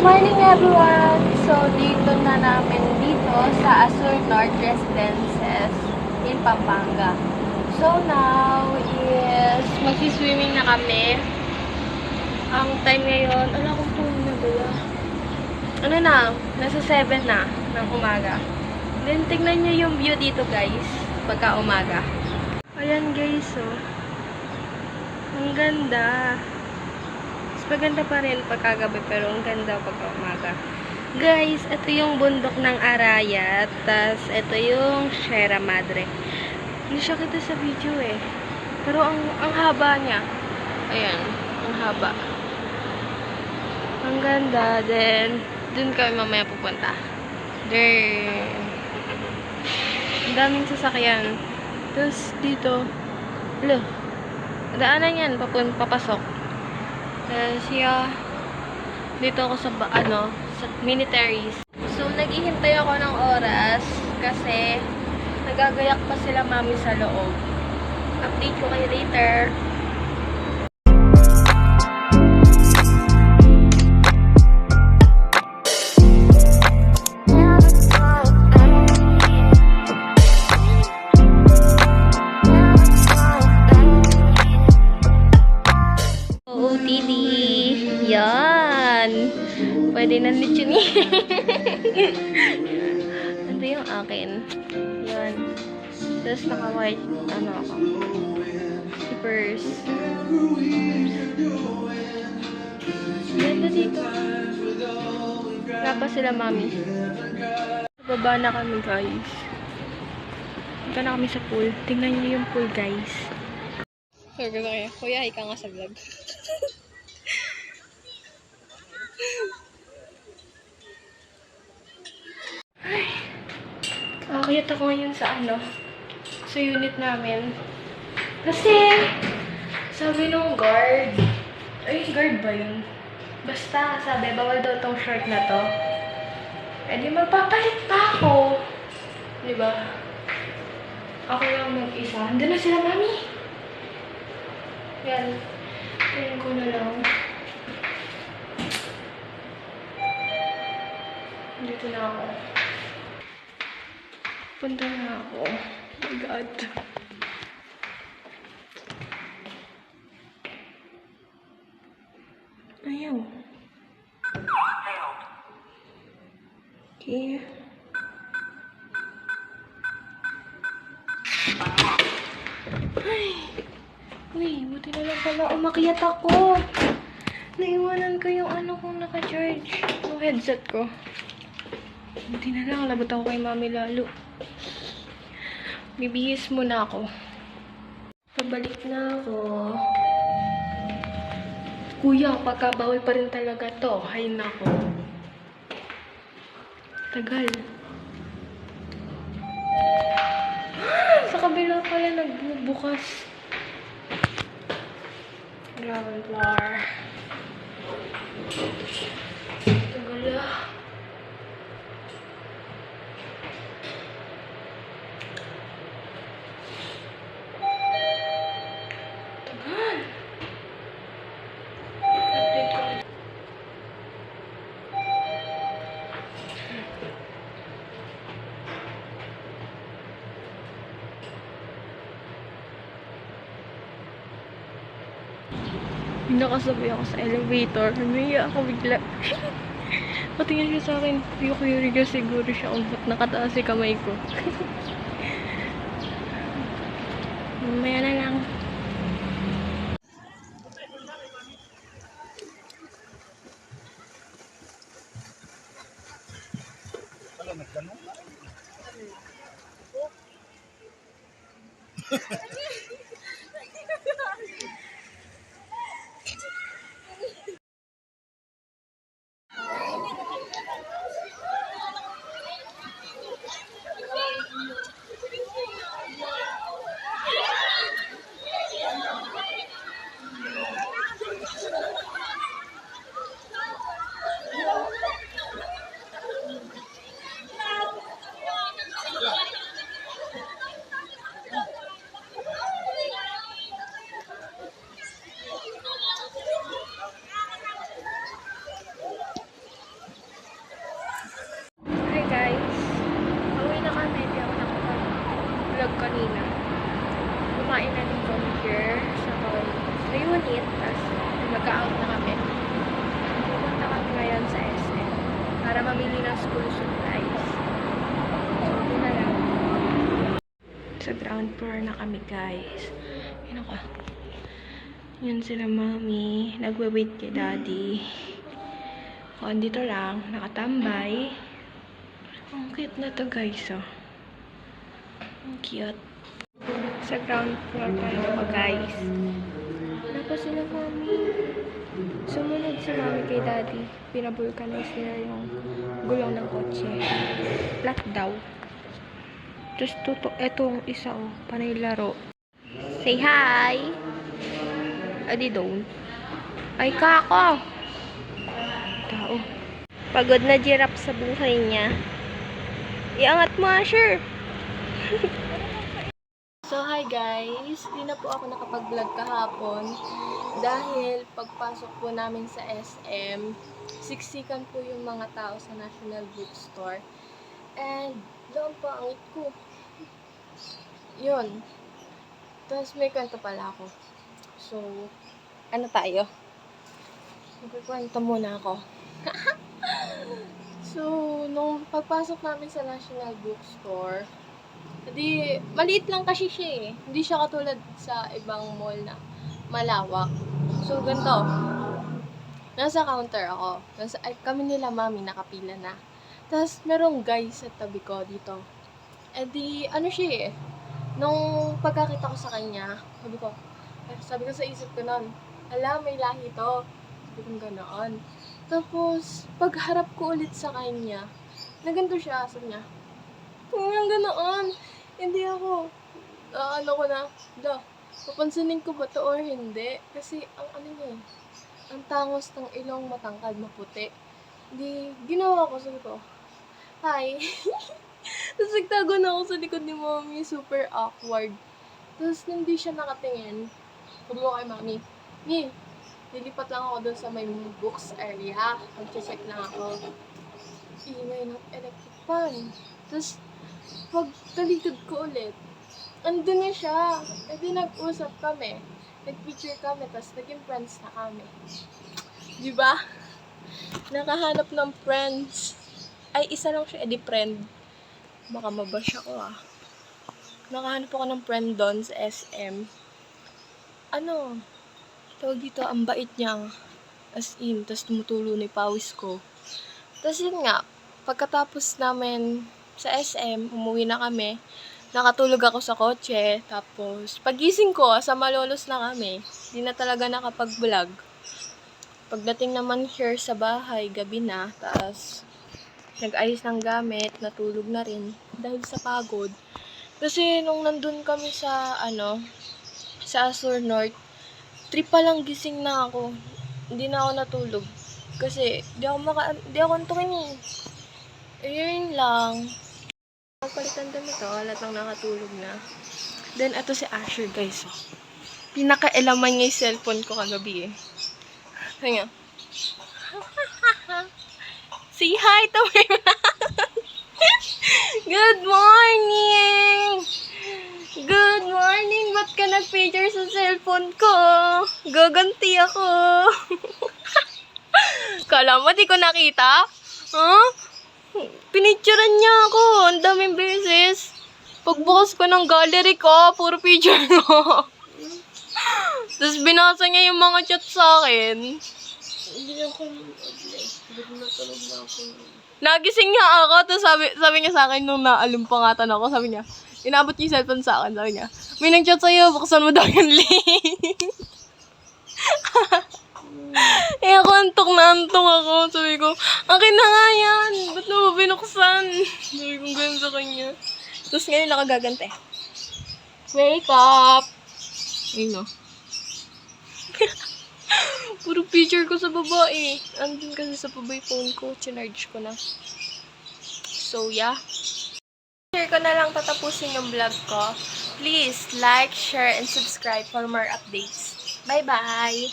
Morning everyone! So, dito na namin dito sa Azure North Residences in Pampanga. So, now is magsiswimming na kami. Ang time ngayon, ala kong phone na dala. Ano na? Nasa 7 na ng umaga. Then, tignan nyo yung view dito guys, pagka umaga. Ayan guys, oh. Ang ganda. Maganda pa rin pagkagabi, pero ang ganda pagka umaga. Guys, ito yung bundok ng Arayat. Tas, ito yung Sierra Madre. Hindi siya kita sa video eh. Pero ang haba niya. Ayan, ang haba. Ang ganda. Then, dun kami mamaya pupunta. There. Ang daming sasakyan. Tapos, dito. Hello. Daanan yan, papasok. Siya, dito ako sa, sa militaries. So, naghihintay ako ng oras kasi nagagayak pa sila mami sa loob. Update ko kayo later. Pwede na lechon eh. Ito yung akin. Yan. Tapos naka-white, ako. Slippers. Ganda dito. Wala pa sila mami. Baba na kami guys. Punta na kami sa pool. Tingnan niyo yung pool guys. Kuya, ika nga sa vlog. Kakayat ako ngayon sa sa unit namin. Kasi, sabi nung guard, guard ba yun? Basta, sabi, bawal daw tong shirt na to. Eh di magpapalit pa ako. Diba? Ako lang mag-isa. Andun na sila, mami. Yan. Tingin ko na lang. Dito na ako. Punta na ako. Oh my God. Ayaw. Okay. Ay. Uy, buti na lang pala umakyat ako. Naiwanan ko yung kong naka-charge. Yung headset ko. Buti na lang. Labot ako kay mami lalo. Bibihis muna ako. Pabalik na ako. Kuya, pagkabawal pa rin talaga to. Hay nako. Tagal. Sa kabila pala nagbubukas. Ground floor. Tagal ah. Nakasabay ako sa elevator. Humiya ako bigla. Patingin siya sa akin. Hindi ko curious siguro siya kung ba't nakataas si kamay ko. Mamaya na lang. eat, tapos mag-out na kami. Pupunta kami ngayon sa SM para mamili ng school supplies. So, yun na lang. Sa ground floor na kami, guys. Yun ako. Yun sila mami. Nagwe-wait kay daddy. O, andito lang. Nakatambay. Ang cute na to, guys, oh. Ang cute. Sa ground floor pa rin ako, guys. Wala pa sila mami. Sumunod si mami kay daddy. Pinabulkanize nila yung gulong ng kotse. Flat daw. Tapos etong isa, oh. Panay laro. Say hi! Adi don't. Ay, kako! Tao. Pagod na giraffe sa buhay niya. Iangat mo, Asher! So, hi guys! Di na po ako nakapag-vlog kahapon dahil pagpasok po namin sa SM, siksikan po yung mga tao sa National Bookstore. And, doon pa ang ko. Yun. Tapos may kwento pala ako. So, ano tayo? Magkikwento muna ako. So, nung pagpasok namin sa National Bookstore, maliit lang kasi siya eh. Hindi siya katulad sa ibang mall na malawak. So, ganito. Nasa counter ako. Kami nila mami nakapila na. Tapos, merong guy sa tabi ko dito. Ano siya eh. Nung pagkakita ko sa kanya, sabi ko sa isip ko nun, may lahi to. Sabi ko ganoon. Tapos, pagharap ko ulit sa kanya, naganto siya, sabi niya, yung ganoon. Hindi ako, papansinin ko ba to or hindi? Kasi, ang tangos ng ilong matangkad, maputi. Ginawa ko, sabi ko, hi. Tapos nagtago na ako sa likod ni mami, super awkward. Tapos, hindi siya nakatingin. Sabi ko kay mami, lilipat lang ako doon sa may books area. Mag-check lang ako. Ingay ng electric fan. Tapos, pag talikod ko ulit, andun na siya. Nag-usap kami. Nag-picture kami, tapos naging friends na kami. Diba? Nakahanap ng friends. Ay, isa lang siya, friend. Baka mabash ako Nakahanap ako ng friend doon sa SM. Tawag dito, ang bait niya. As in, tapos tumutulo na yung pawis ko. Tapos yun nga, pagkatapos namin sa SM, umuwi na kami. Nakatulog ako sa kotse. Tapos, pagising ko, sa malolos na kami. Hindi na talaga nakapag-vlog. Pagdating naman here sa bahay, gabi na. Tapos, nag-ayos ng gamit, natulog na rin. Dahil sa pagod. Kasi, nung nandun kami sa, sa Azure North, 3 pa lang gising na ako. Hindi na ako natulog. Kasi, di ako antukin eh. Ayun lang. Pagpalitan kami to, lahat lang nakatulog na. Then, ito si Asher, guys. Pinaka-elaman niya yung cellphone ko kagabi eh. Kaya, say hi to me. Good morning! Good morning! Ba't ka nag-picture sa cellphone ko? Gaganti ako. Kala mo, di ko nakita? Huh? Pinicturean niya ako. Ang daming beses. Pagbukas ko ng gallery ko, puro picture ko. Tapos binasa niya yung mga chat sa akin. Hindi ako natulog na ako. Nagising niya ako, tapos sabi niya sa akin nung naalumpangatan ako, sabi niya, inabot niya yung cellphone sa akin, sabi niya, may nag-chat sa'yo, buksan mo daw yung link. Ako antok na antok ako, sabi ko, akin na nga yan, ba't mo binuksan? Sabi ko ganun sa kanya. Tapos ngayon nakagagante. Wake up! Ayun o. Puro picture ko sa babae. Andun kasi sa babae phone ko. Chinarge ko na. So, yeah. Share ko na lang tatapusin yung vlog ko. Please like, share, and subscribe for more updates. Bye-bye!